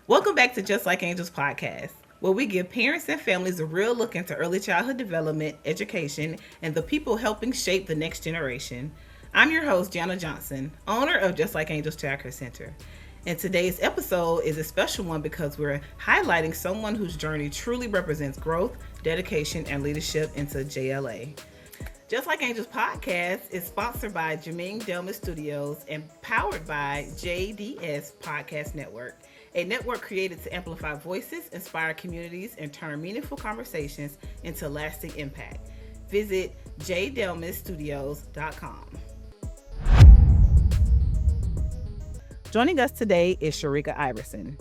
Welcome back to Just Like Angels podcast, where we give parents and families a real look into early childhood development, education, and the people helping shape the next generation. I'm your host, Janna Johnson, owner of Just Like Angels Childcare Center. And today's episode is a special one because we're highlighting someone whose journey truly represents growth, dedication, and leadership into JLA. Just Like Angels podcast is sponsored by Juming Delmas Studios and powered by JDS Podcast Network, a network created to amplify voices, inspire communities, and turn meaningful conversations into lasting impact. Visit jdelmasstudios.com. Joining us today is Sherika Iverson.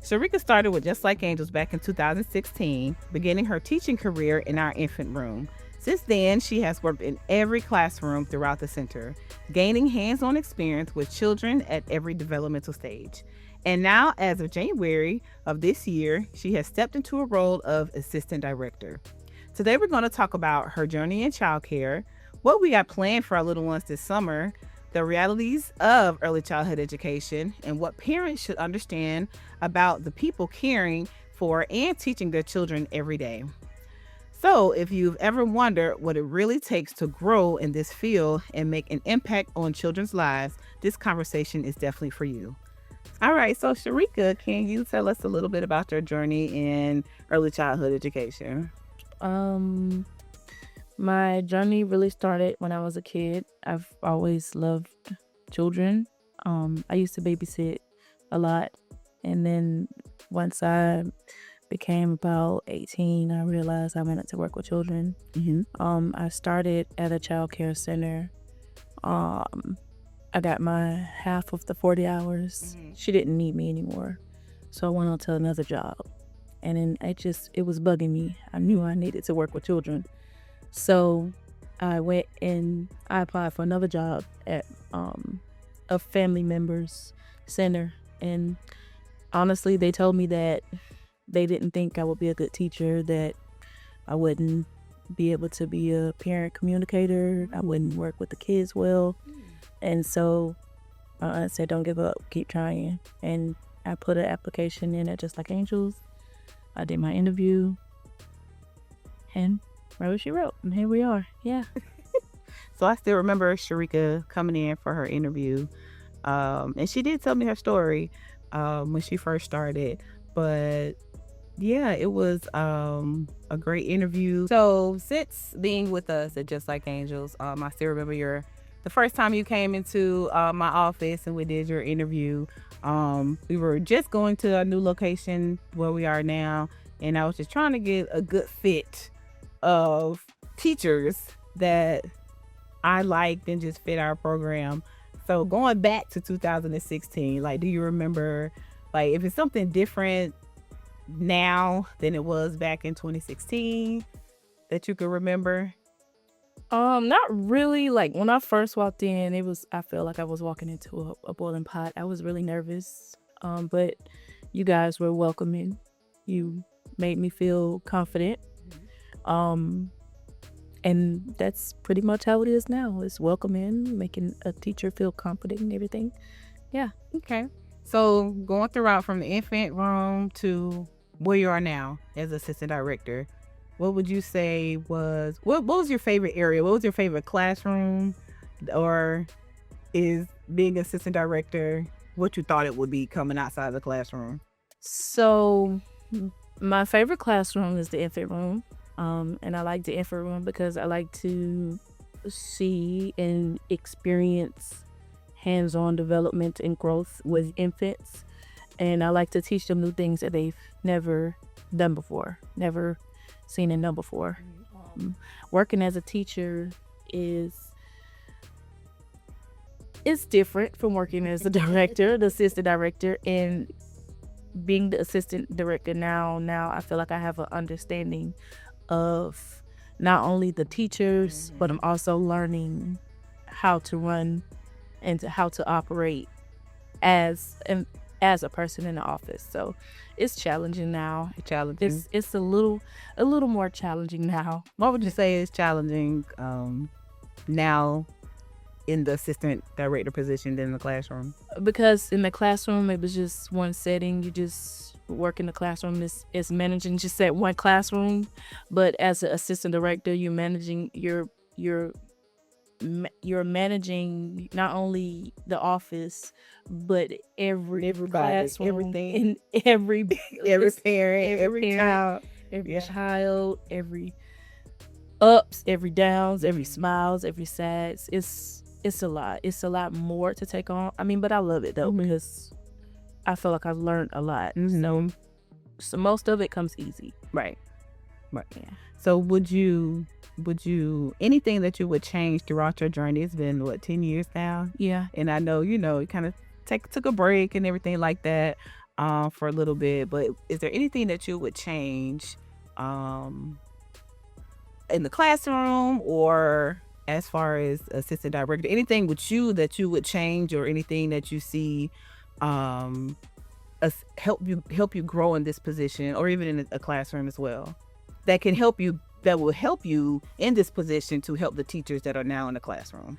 Sherika started with Just Like Angels back in 2016, beginning her teaching career in our infant room. Since then, she has worked in every classroom throughout the center, gaining hands-on experience with children at every developmental stage. And now, as of January of this year, she has stepped into a role of assistant director. Today, we're going to talk about her journey in childcare, what we got planned for our little ones this summer, the realities of early childhood education, and what parents should understand about the people caring for and teaching their children every day. So, if you've ever wondered what it really takes to grow in this field and make an impact on children's lives, this conversation is definitely for you. All right, so Sherika, can you tell us a little bit about your journey in early childhood education? My journey really started when I was a kid. I've always loved children. I used to babysit a lot, and then once I became about 18, I realized I wanted to work with children. I started at a child care center. I got my half of the 40 hours. She didn't need me anymore. So I went on to another job. And then it was bugging me. I knew I needed to work with children. So I went and I applied for another job at a family member's center. And honestly, they told me that they didn't think I would be a good teacher, that I wouldn't be able to be a parent communicator, I wouldn't work with the kids well. And so I said, don't give up, keep trying. And I put an application in at Just Like Angels. I did my interview and wrote what she wrote. And here we are. Yeah. So I still remember Sherika coming in for her interview. And she did tell me her story when she first started. But yeah, it was a great interview. So since being with us at Just Like Angels, I still remember the first time you came into my office and we did your interview. We were just going to a new location where we are now, and I was just trying to get a good fit of teachers that I liked and just fit our program. So going back to 2016, like, do you remember, like, if it's something different now than it was back in 2016 that you could remember? Not really. Like when I first walked in, I felt like I was walking into a boiling pot. I was really nervous. But you guys were welcoming. You made me feel confident. And that's pretty much how it is now. It's welcoming, making a teacher feel confident and everything. Yeah. Okay. So going throughout from the infant room to where you are now as assistant director, what would you say what was your favorite area? What was your favorite classroom? Or is being assistant director what you thought it would be coming outside the classroom? So my favorite classroom is the infant room. And I like the infant room because I like to see and experience hands-on development and growth with infants. And I like to teach them new things that they've never done before, never seen and done before. Working as a teacher is different from working as a director, the assistant director, and being the assistant director now I feel like I have an understanding of not only the teachers, but I'm also learning how to run and how to operate as a person in the office. So it's challenging now. It's a little more challenging now. What would you say is challenging now in the assistant director position than in the classroom? Because in the classroom, it was just one setting. You just work in the classroom. It's managing just that one classroom. But as an assistant director, you're managing you're managing not only the office, but everybody, classroom, everything, in every parent, every child, every ups, every downs, every smiles, every sads. It's a lot. It's a lot more to take on. I mean, but I love it though, because I feel like I've learned a lot. So most of it comes easy. Right. Yeah. So would you anything that you would change throughout your journey? It's been 10 years now? Yeah. And I know, you kind of took a break and everything like that for a little bit, but is there anything that you would change in the classroom or as far as assistant director, anything with you that you would change, or anything that you see help you grow in this position, or even in a classroom as well, that will help you in this position to help the teachers that are now in the classroom?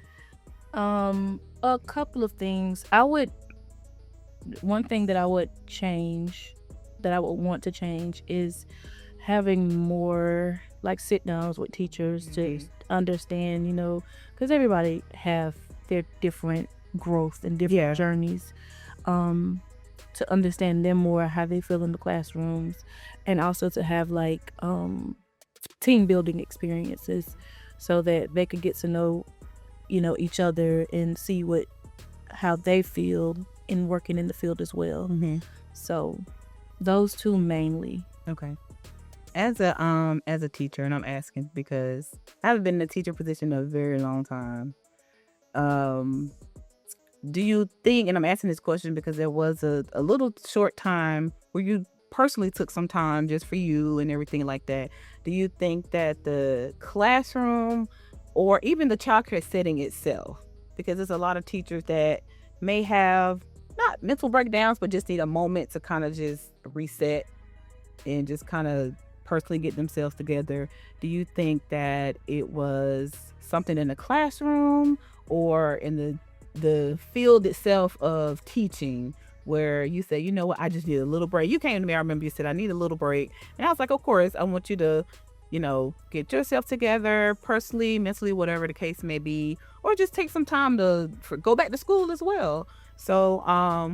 A couple of things. One thing that I would change, that I would want to change, is having more like sit downs with teachers to understand, because everybody have their different growth and different journeys, to understand them more, how they feel in the classrooms, and also to have like team building experiences so that they could get to know each other and see how they feel in working in the field as well. So those two mainly. Okay. As a teacher, and I'm asking because I haven't been in a teacher position in a very long time, do you think, and I'm asking this question because there was a little short time where you personally took some time just for you and everything like that, do you think that the classroom or even the childcare setting itself, because there's a lot of teachers that may have not mental breakdowns, but just need a moment to kind of just reset and just kind of personally get themselves together, do you think that it was something in the classroom or in the field itself of teaching where you say, you know what, I just need a little break? You came to me, I remember you said, I need a little break. And I was like, of course, I want you to, get yourself together personally, mentally, whatever the case may be, or just take some time to go back to school as well. So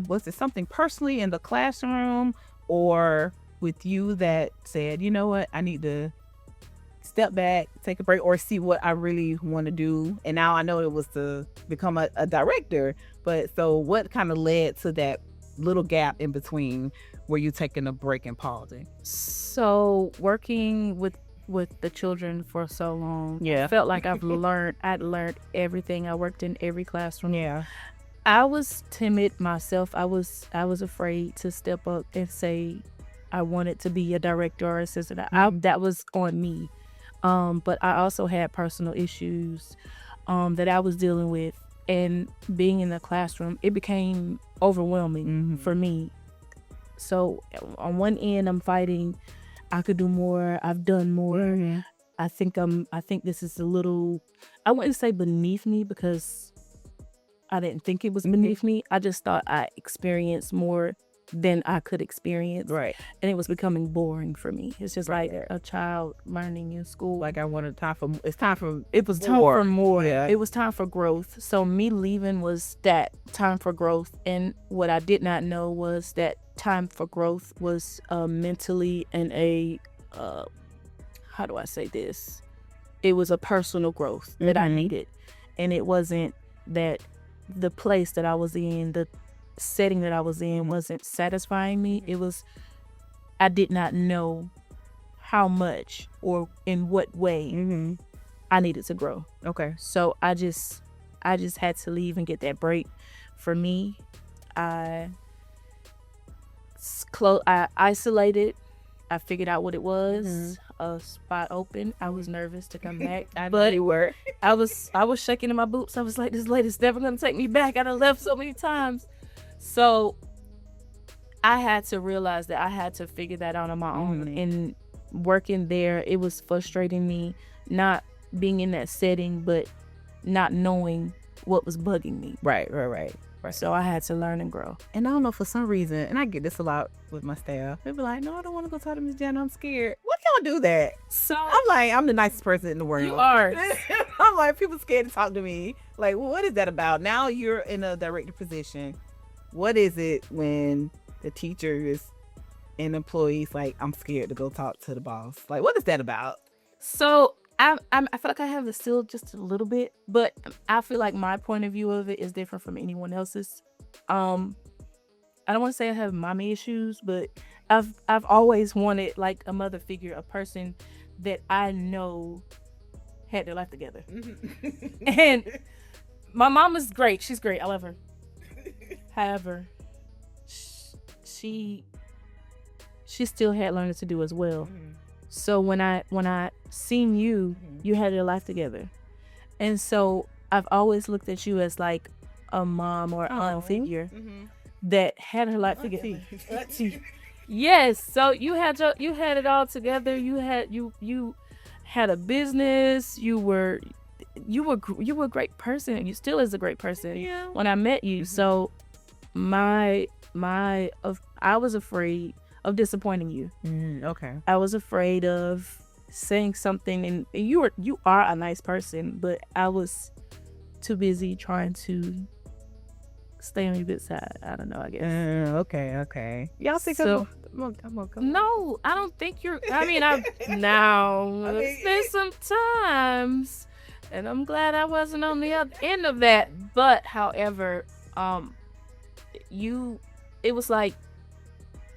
was it something personally in the classroom or with you that said, you know what, I need to step back, take a break, or see what I really want to do? And now I know it was to become a director, but so what kind of led to that little gap in between where you taking a break and pausing? So working with the children for so long, I felt like I'd learned everything. I worked in every classroom. I was timid myself. I was afraid to step up and say I wanted to be a director or assistant. That was on me. But I also had personal issues that I was dealing with, and being in the classroom, it became overwhelming for me. So on one end, I'm fighting, I could do more, I've done more. I think this is a little, I wouldn't say beneath me, because I didn't think it was beneath me. I just thought I experienced more than I could experience. Right. And it was becoming boring for me. It's just like a child learning in school. Like it was time for more. Yeah. It was time for growth. So me leaving was that time for growth. And what I did not know was that time for growth was mentally and how do I say this? It was a personal growth that I needed. And it wasn't that the place that I was in, the setting that I was in wasn't satisfying me. It was, I did not know how much or in what way I needed to grow. Okay. So I just had to leave and get that break. For me, I isolated. I figured out what it was. A spot open. I was nervous to come back, but you were. I was shaking in my boots. I was like, this lady's never gonna take me back. I done left so many times. So I had to realize that I had to figure that out on my own. And working there, it was frustrating me, not being in that setting, but not knowing what was bugging me. Right. So I had to learn and grow. And I don't know, for some reason, and I get this a lot with my staff, they be like, no, I don't want to go talk to Miss Janna, I'm scared. What y'all do that? So I'm like, I'm the nicest person in the world. you are. I'm like, people scared to talk to me. Like, well, what is that about? Now you're in a director position. What is it when the teacher is an employee's like, I'm scared to go talk to the boss? Like, what is that about? So I feel like I have the still just a little bit, but I feel like my point of view of it is different from anyone else's. I don't want to say I have mommy issues, but I've always wanted like a mother figure, a person that I know had their life together. And my mom is great. She's great. I love her. However, she still had learning to do as well. So when I seen you, you had your life together. And so I've always looked at you as like a mom or aunt figure that had her life together. Yes. So you had it all together. You had a business. You were a great person. You still is a great person. Yeah. When I met you. So I was afraid of disappointing you. Okay. I was afraid of saying something, and you are a nice person, but I was too busy trying to stay on your good side. I don't know, I guess. Okay. Y'all think So- I'm gonna go. No, I don't think you're. I mean, it's been some times, and I'm glad I wasn't on the other end of that. But however, it was like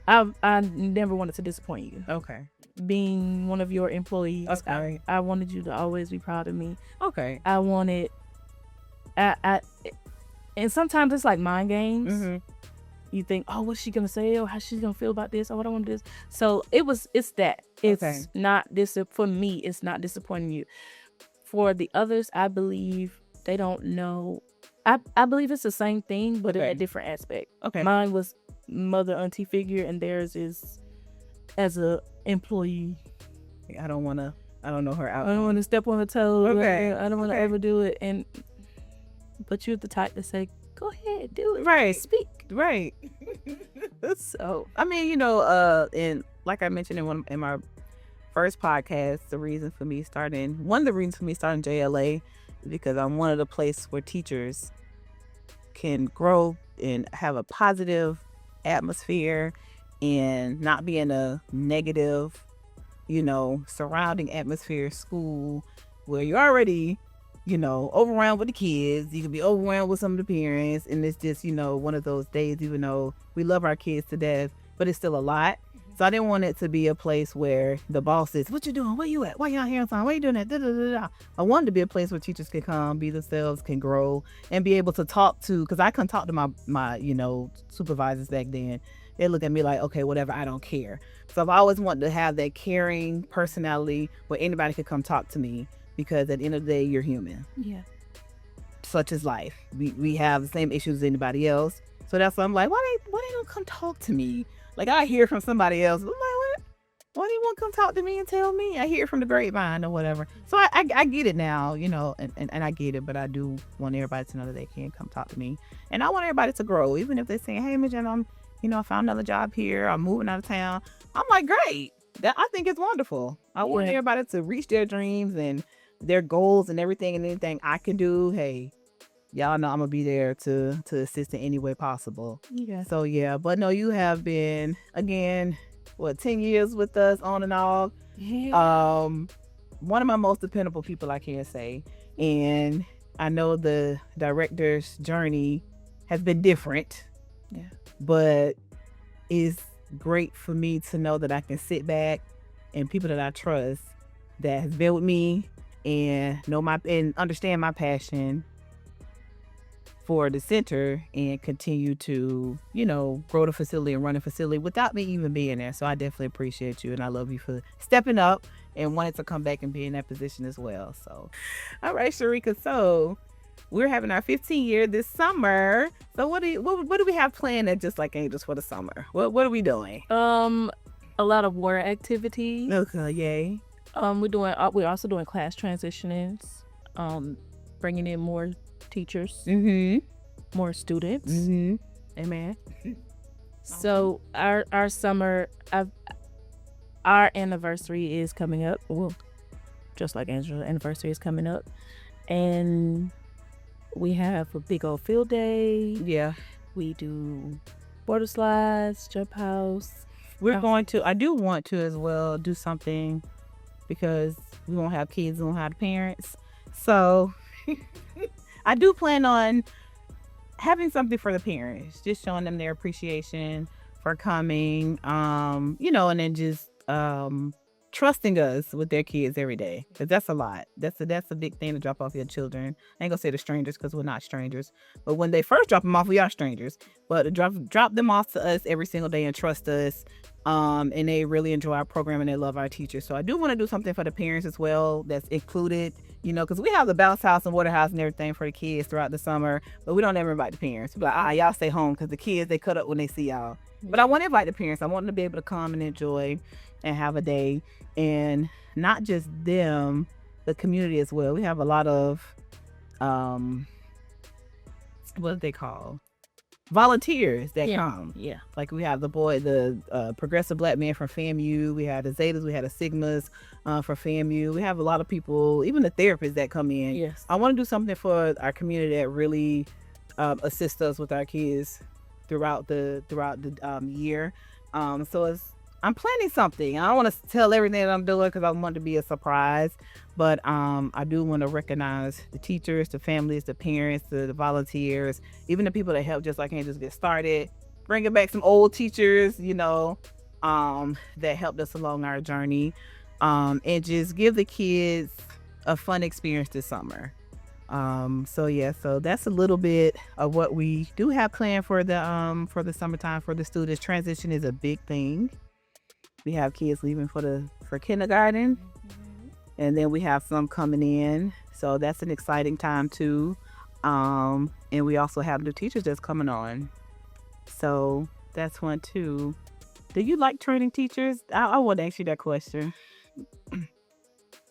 I never wanted to disappoint you. Okay. Being one of your employees, Okay. I wanted you to always be proud of me. Okay. I wanted, and sometimes it's like mind games. You think, oh, what's she gonna say? Or how she's gonna feel about this? Or what I want to do. So it's that. It's Okay. not this for me. It's not disappointing you. For the others, I believe they don't know. I believe it's the same thing, but in Okay. a different aspect. Okay. Mine was mother auntie figure, and theirs is as a employee. I don't know her out. I don't want to step on her toes. Okay. I don't want to Okay. ever do it. But you're the type to say, go ahead, do it. Right. Speak. Right. So I mean, and like I mentioned in my first podcast, one of the reasons for me starting JLA is because I wanted a place where teachers can grow and have a positive atmosphere and not be in a negative, surrounding atmosphere school where you're already, overwhelmed with the kids. You can be overwhelmed with some of the parents, and it's just, one of those days, even though we love our kids to death, but it's still a lot. So I didn't want it to be a place where the boss says, what you doing? Where you at? Why you not here on time? Why you doing that? Da, da, da, da. I wanted to be a place where teachers can come, be themselves, can grow, and be able to talk to, because I couldn't talk to my supervisors back then. They look at me like, okay, whatever, I don't care. So I've always wanted to have that caring personality where anybody could come talk to me, because at the end of the day, you're human. yeah. Such is life. We have the same issues as anybody else. So that's why I'm like, why they don't come talk to me? Like, I hear from somebody else. I'm like, what? Why do you want to come talk to me and tell me? I hear from the grapevine or whatever. So I get it now, and I get it, but I do want everybody to know that they can come talk to me. And I want everybody to grow, even if they're saying, hey, Miss Janna, I found another job here. I'm moving out of town. I'm like, great. I think it's wonderful. I want everybody to reach their dreams and their goals and everything, and anything I can do. Hey, y'all know I'm gonna be there to assist in any way possible. Yeah. So yeah, but no, you have been, again, 10 years with us on and off. Yeah. One of my most dependable people, I can say. And I know the director's journey has been different. Yeah. But it's great for me to know that I can sit back and people that I trust that has been with me and and understand my passion for the center and continue to, grow the facility and run the facility without me even being there. So I definitely appreciate you, and I love you for stepping up and wanting to come back and be in that position as well. So, all right, Sherika. So we're having our 15th year this summer. So what do we have planned at Just Like Angels for the summer? What are we doing? A lot of water activities. Okay, yay. We're also doing class transitionings. Bringing in more teachers, Mm-hmm. more students. Mm-hmm. Amen. So our summer, our anniversary is coming up. Well, just like Angela's anniversary is coming up, and we have a big old field day. Yeah. We do water slides, jump house. I do want to as well do something because we won't have kids, we won't have parents. So I do plan on having something for the parents, just showing them their appreciation for coming, and then just trusting us with their kids every day, because that's a lot. That's a big thing to drop off your children. I ain't gonna say the strangers because we're not strangers, but when they first drop them off, we are strangers. But to drop them off to us every single day and trust us, and they really enjoy our program and they love our teachers. So I do want to do something for the parents as well that's included, because we have the bounce house and water house and everything for the kids throughout the summer, but we don't ever invite the parents. We're like, y'all stay home, because the kids, they cut up when they see y'all. But I want to invite the parents. I want them to be able to come and enjoy and have a day, and not just them, the community as well. We have a lot of what they call volunteers that come. Yeah. Like we have the progressive black man from FAMU. We had the Zetas, we had the Sigmas for FAMU. We have a lot of people, even the therapists that come in. Yes. I want to do something for our community that really assists us with our kids throughout the year. So I'm planning something. I don't want to tell everything that I'm doing because I want it to be a surprise. But I do want to recognize the teachers, the families, the parents, the volunteers, even the people that help Just Like Angels get started. Bringing back some old teachers, that helped us along our journey. And just give the kids a fun experience this summer. So that's a little bit of what we do have planned for the summertime for the students. Transition is a big thing. We have kids leaving for kindergarten, and then we have some coming in. So that's an exciting time too. And we also have new teachers that's coming on. So that's one too. Do you like training teachers? I want to ask you that question.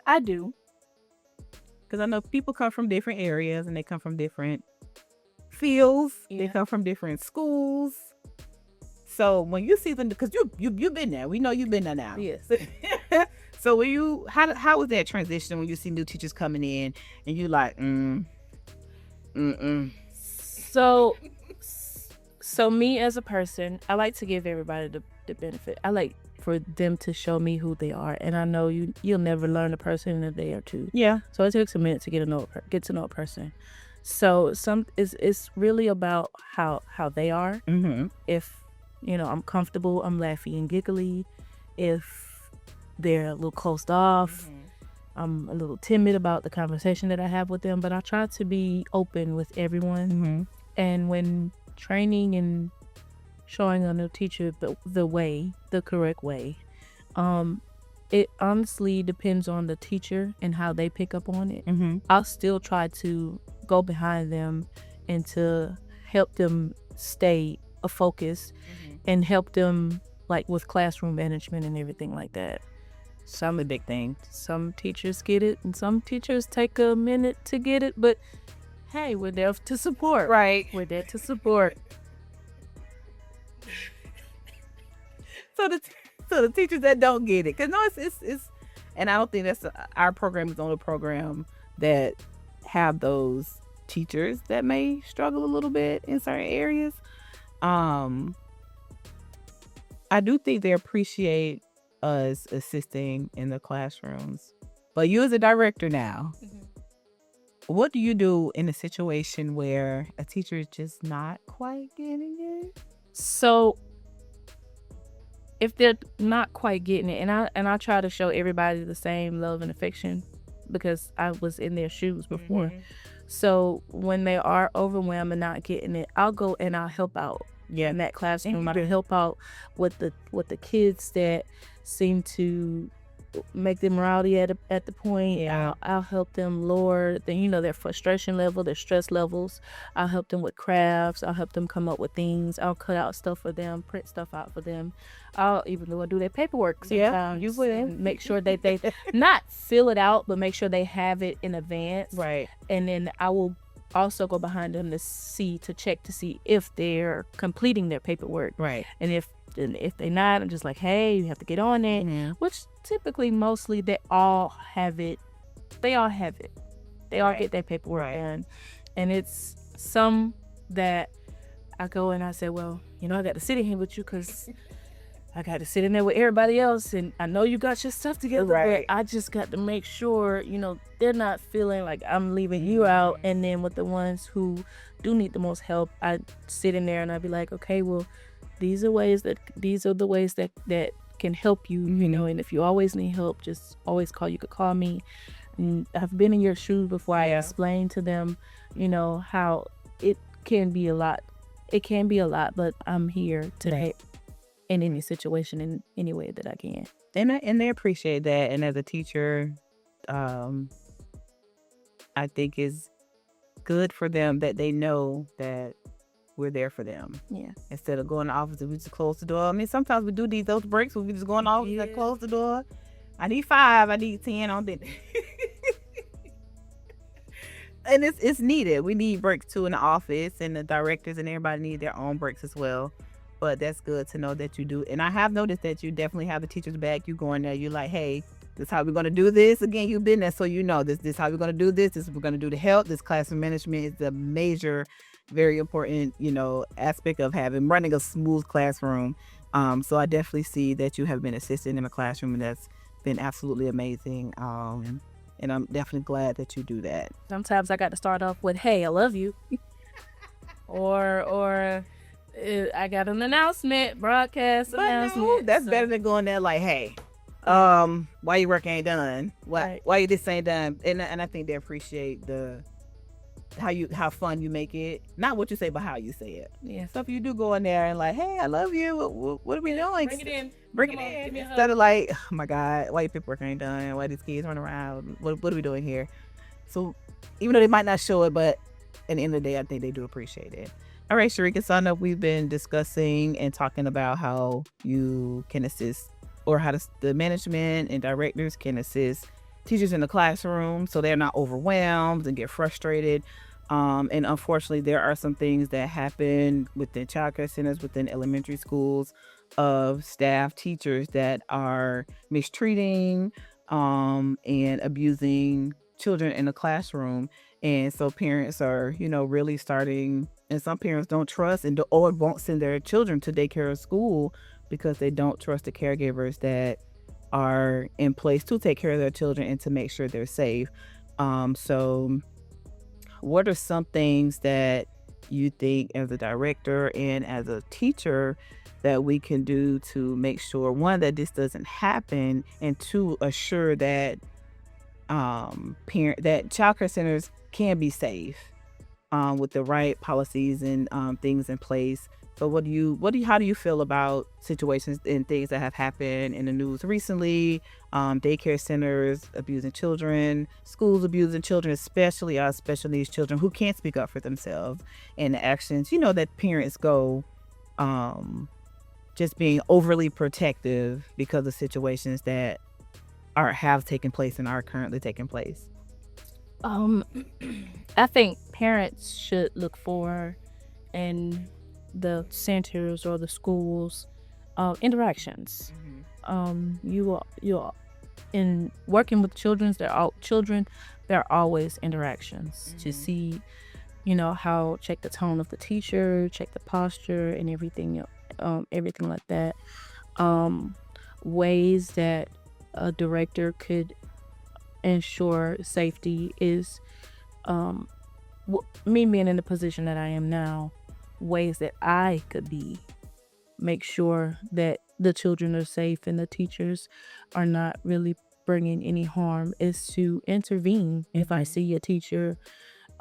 I do. Because I know people come from different areas and they come from different fields. Yeah. They come from different schools. So when you see them, because you've been there, we know you've been there now. Yes. So when how was that transition when you see new teachers coming in and you like, So me as a person, I like to give everybody the benefit. I like for them to show me who they are, and I know you'll never learn a person in a day or two. Yeah. So it takes a minute to get to know a person. So it's really about how they are. Mm-hmm. If I'm comfortable, I'm laughy and giggly. If they're a little closed off, I'm a little timid about the conversation that I have with them, but I try to be open with everyone. Mm-hmm. And when training and showing a new teacher the correct way, it honestly depends on the teacher and how they pick up on it. Mm-hmm. I'll still try to go behind them and to help them stay focused and help them like with classroom management and everything like that. Some a big thing. Some teachers get it and some teachers take a minute to get it, but hey, we're there to support. Right. We're there to support. So the teachers that don't get it, because no, it's, and I don't think that's our program is the only program that have those teachers that may struggle a little bit in certain areas. I do think they appreciate us assisting in the classrooms. But you as a director now, what do you do in a situation where a teacher is just not quite getting it? So if they're not quite getting it, and I try to show everybody the same love and affection because I was in their shoes before. Mm-hmm. So when they are overwhelmed and not getting it, I'll go and I'll help out. Yeah. In that classroom, I help out with the kids that seem to make them rowdy at the point. Yeah. I'll help them lower their frustration level, their stress levels. I'll help them with crafts. I'll help them come up with things. I'll cut out stuff for them, print stuff out for them. I'll even do their paperwork sometimes. You will. Make sure that they not fill it out, but make sure they have it in advance. Right. And then I will also go behind them to check to see if they're completing their paperwork. Right. And if they're not, I'm just like, hey, you have to get on it. Mm-hmm. Which typically, mostly, they all have it. They all have it. They all get their paperwork done. And it's some that I go and I say, well, I got to sit in here with you because I got to sit in there with everybody else, and I know you got your stuff together, but I just got to make sure, they're not feeling like I'm leaving you out. And then with the ones who do need the most help, I sit in there and I'd be like, okay, well, these are the ways that can help you, and if you always need help, just always call. You could call me. And I've been in your shoes before. I explained to them, how it can be a lot. It can be a lot, but I'm here to help in any situation, in any way that I can. And they appreciate that. And as a teacher, I think it's good for them that they know that we're there for them. Yeah. Instead of going to the office and we just close the door. I mean, sometimes we do those breaks where we just go in the office and close the door. I need 5, I need 10 on this. And it's needed. We need breaks too in the office, and the directors and everybody need their own breaks as well. But that's good to know that you do. And I have noticed that you definitely have the teachers back. You go in there, you're like, hey, this is how we're going to do this. Again, you've been there, so this is how we're going to do this. This is what we're going to do to help. This classroom management is the major, very important, aspect of running a smooth classroom. So I definitely see that you have been assisting in the classroom, and that's been absolutely amazing. And I'm definitely glad that you do that. Sometimes I got to start off with, hey, I love you. or I got an announcement, broadcast announcement. No, that's better than going there like, hey, why your work ain't done? Why you this ain't done? And I think they appreciate how fun you make it. Not what you say, but how you say it. Yeah. So if you do go in there and like, hey, I love you. What are we doing? Bring it in. in. Give me a hug. Instead of like, oh my God, why your paperwork ain't done? Why these kids run around? What are we doing here? So even though they might not show it, but at the end of the day, I think they do appreciate it. All right, Sherika, so I know we've been discussing and talking about how you can assist, or how the management and directors can assist teachers in the classroom so they're not overwhelmed and get frustrated. And unfortunately, there are some things that happen within childcare centers, within elementary schools, of staff, teachers that are mistreating and abusing children in the classroom. And so parents are, really starting, and some parents don't trust or won't send their children to daycare or school because they don't trust the caregivers that are in place to take care of their children and to make sure they're safe. So what are some things that you think as a director and as a teacher that we can do to make sure, one, that this doesn't happen, and two, assure that that childcare centers can be safe with the right policies and things in place? So how do you feel about situations and things that have happened in the news recently? Daycare centers abusing children, schools abusing children, especially our special needs children who can't speak up for themselves, and the actions, that parents go just being overly protective because of situations that have taken place and are currently taking place. I think parents should look for in the centers or the schools interactions. You are in working with children. There are always interactions to see, check the tone of the teacher, check the posture and everything like that. Ways that a director could ensure safety is me being in the position that I am now. Ways that I could make sure that the children are safe and the teachers are not really bringing any harm is to intervene if I see a teacher.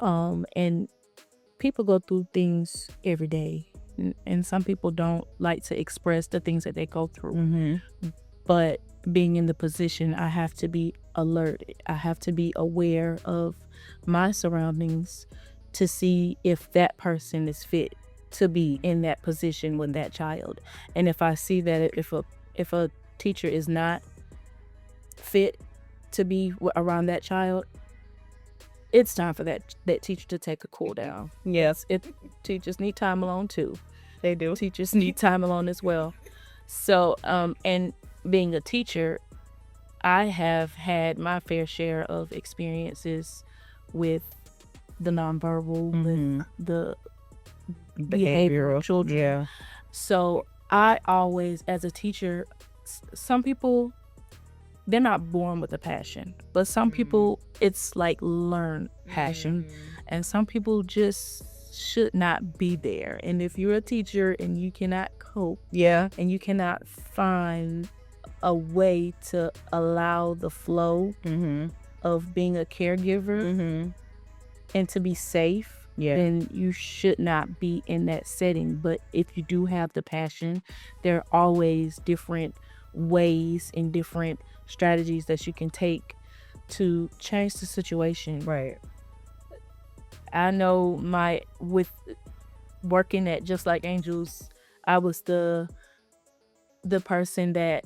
And people go through things every day, and some people don't like to express the things that they go through. But being in the position, I have to be alert. I have to be aware of my surroundings to see if that person is fit to be in that position with that child. And if I see that if a teacher is not fit to be around that child, it's time for that teacher to take a cool down. Yes, Teachers need time alone too. they do. Teachers need time alone as well. So, and being a teacher, I have had my fair share of experiences with the nonverbal, with the behavioral children. Yeah. So I always, as a teacher, some people, they're not born with a passion, but some people, it's like learned passion, and some people just should not be there. And if you're a teacher and you cannot cope, and you cannot find a way to allow the flow of being a caregiver and to be safe, then you should not be in that setting. But if you do have the passion, there are always different ways and different strategies that you can take to change the situation. Right. I know with working at Just Like Angels, I was the person that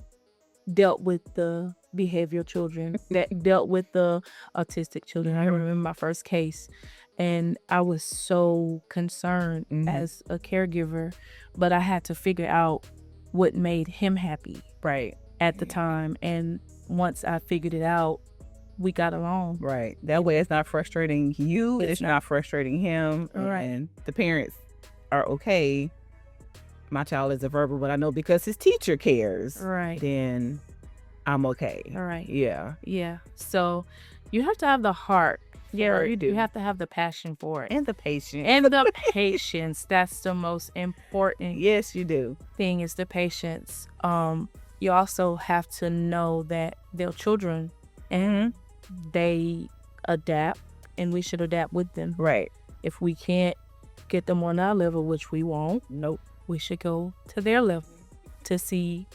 dealt with the behavioral children, that dealt with the autistic children. I remember my first case, and I was so concerned as a caregiver, but I had to figure out what made him happy at the time. And once I figured it out, we got along. Right. That way it's not frustrating you, it's not frustrating him. Right. And the parents are okay. My child is a verbal, but I know because his teacher cares, then I'm okay. Right. Yeah. Yeah. So you have to have the heart. Yeah, you do. You have to have the passion for it. And the patience. And the patience. That's the most important. Yes, you do. Thing is the patience. You also have to know that they're children and they adapt, and we should adapt with them. Right. If we can't get them on our level, which we won't, we should go to their level to see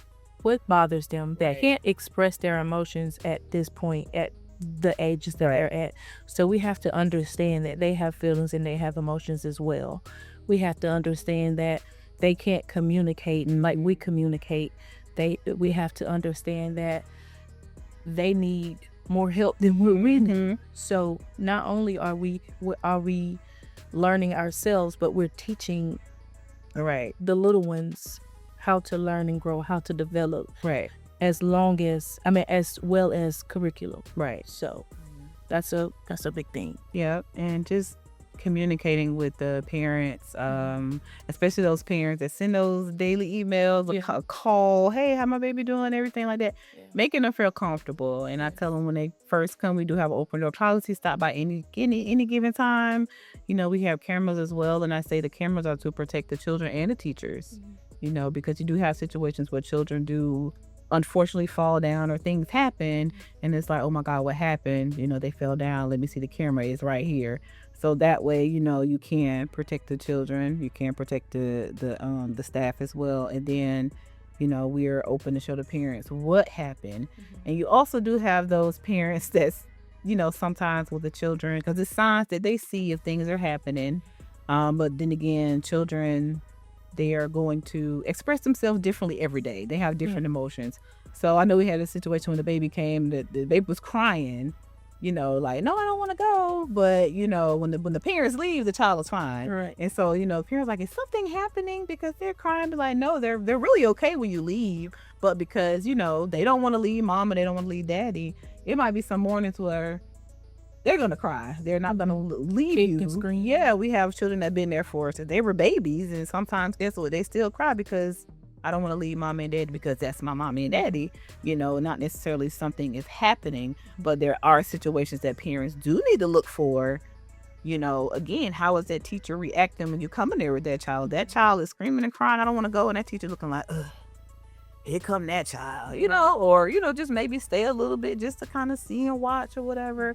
what bothers them. They can't express their emotions at this point, at the ages that they're at. So we have to understand that they have feelings and they have emotions as well. We have to understand that they can't communicate and like we communicate. We have to understand that they need more help than we need. So not only are we learning ourselves, but we're teaching the little ones how to learn and grow, how to develop. Right. As well as curriculum. Right. So that's a big thing. Yeah. And just communicating with the parents, especially those parents that send those daily emails, a call, hey, how my baby doing, everything like that, making them feel comfortable. And I tell them when they first come, we do have an open door policy, stop by any given time. You know, we have cameras as well, and I say the cameras are to protect the children and the teachers, you know, because you do have situations where children do unfortunately fall down or things happen, and it's like, oh my God, what happened? You know, they fell down, let me see, the camera is right here. So that way, you know, you can protect the children, you can protect the staff as well. And then, you know, we're open to show the parents what happened. And you also do have those parents that's, you know, sometimes with the children, because it's signs that they see if things are happening. But then again, children, they are going to express themselves differently every day. They have different emotions. So I know we had a situation when the baby came, that the baby was crying, you know, like, no, I don't want to go. But, you know, when the parents leave, the child is fine. Right. And so, you know, parents like, is something happening? Because they're crying. But like, no, they're really okay when you leave. But because, you know, they don't want to leave mama, they don't want to leave daddy, it might be some mornings where they're going to cry. They're not going to leave you. And scream. Yeah, we have children that have been there for us. They were babies, and sometimes, guess what? They still cry because I don't want to leave mama and daddy because that's my mommy and daddy. You know, not necessarily something is happening, but there are situations that parents do need to look for. You know, again, how is that teacher reacting when you come in there with that child? That child is screaming and crying, I don't want to go, and that teacher looking like, ugh, here come that child, you know, or, you know, just maybe stay a little bit just to kind of see and watch or whatever.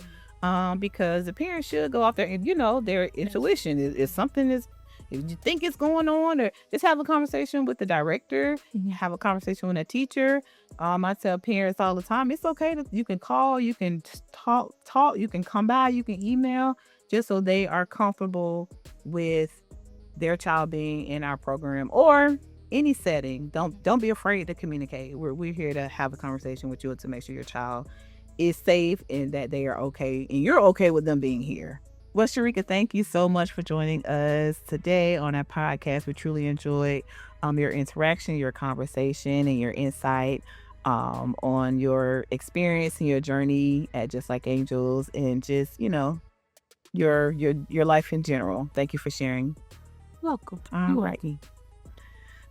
Because the parents should go out there and, you know, their intuition is something if you think it's going on, or just have a conversation with the director, have a conversation with a teacher. I tell parents all the time, it's okay you can call, you can talk, you can come by, you can email, just so they are comfortable with their child being in our program or any setting. Don't be afraid to communicate. We're here to have a conversation with you to make sure your child is safe and that they are okay and you're okay with them being here. Well, Sherika, thank you so much for joining us today on our podcast. We truly enjoyed your interaction, your conversation, and your insight on your experience and your journey at Just Like Angels, and just your life in general. Thank you for sharing. Welcome. All righty.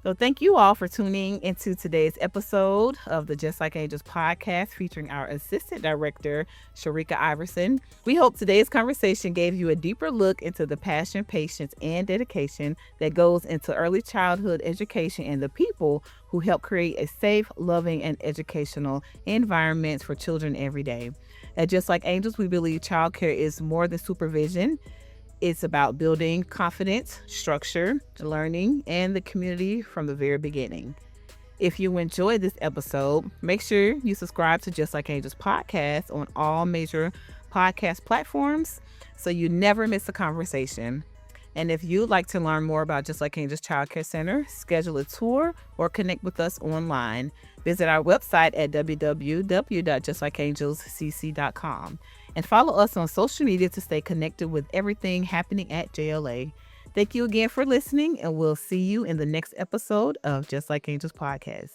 So thank you all for tuning into today's episode of the Just Like Angels podcast featuring our assistant director, Sherika Iverson. We hope today's conversation gave you a deeper look into the passion, patience, and dedication that goes into early childhood education and the people who help create a safe, loving, and educational environment for children every day. At Just Like Angels, we believe childcare is more than supervision. It's about building confidence, structure, learning, and the community from the very beginning. If you enjoyed this episode, make sure you subscribe to Just Like Angels podcast on all major podcast platforms so you never miss a conversation. And if you'd like to learn more about Just Like Angels Child Care Center, schedule a tour, or connect with us online, visit our website at www.justlikeangelscc.com and follow us on social media to stay connected with everything happening at JLA. Thank you again for listening, and we'll see you in the next episode of Just Like Angels podcast.